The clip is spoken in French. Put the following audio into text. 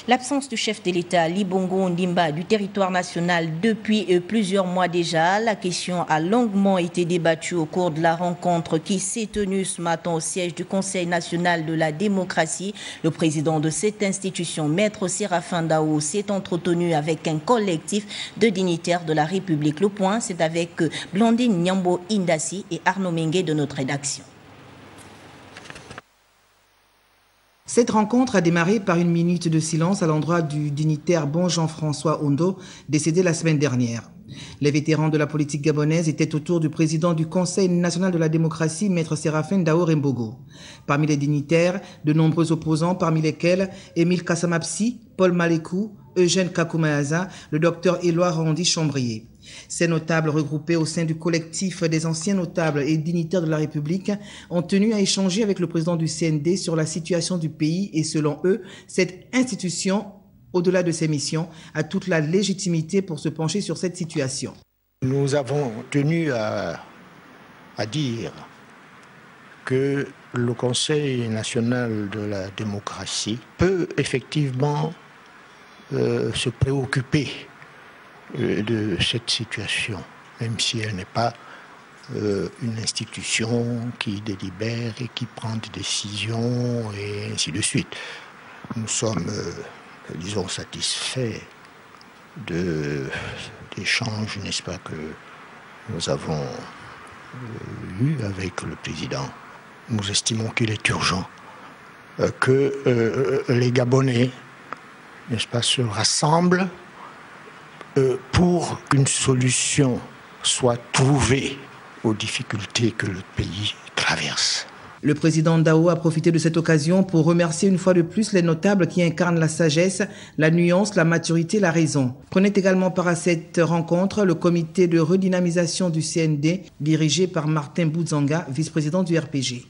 L'absence du chef de l'État, Ly Bongo Ondimba, du territoire national depuis plusieurs mois déjà, la question a longuement été débattue au cours de la rencontre qui s'est tenue ce matin au siège du Conseil national de la démocratie. Le président de cette institution, Maître Séraphin Dao, s'est entretenu avec un collectif de dignitaires de la République. Le point, c'est avec Blandine Nyambo Indassi et Arnaud Mengue de notre rédaction. Cette rencontre a démarré par une minute de silence à l'endroit du dignitaire Bon Jean-François Ondo, décédé la semaine dernière. Les vétérans de la politique gabonaise étaient autour du président du Conseil national de la démocratie, Maître Séraphin Dao Rembogo. Parmi les dignitaires, de nombreux opposants, parmi lesquels Émile Kassamapsi, Paul Malekou, Eugène Kakoumayaza, le docteur Éloi Rondi Chambrier. Ces notables regroupés au sein du collectif des anciens notables et dignitaires de la République ont tenu à échanger avec le président du CND sur la situation du pays et selon eux, cette institution, au-delà de ses missions, a toute la légitimité pour se pencher sur cette situation. Nous avons tenu à dire que le Conseil national de la démocratie peut effectivement se préoccuper de cette situation, même si elle n'est pas une institution qui délibère et qui prend des décisions et ainsi de suite. Nous sommes, disons, satisfaits des échanges, n'est-ce pas, que nous avons eus avec le président. Nous estimons qu'il est urgent que les Gabonais, n'est-ce pas, se rassemblent pour qu'une solution soit trouvée aux difficultés que le pays traverse. Le président Dao a profité de cette occasion pour remercier une fois de plus les notables qui incarnent la sagesse, la nuance, la maturité, la raison. Prenait également part à cette rencontre le comité de redynamisation du CND dirigé par Martin Boudzanga, vice-président du RPG.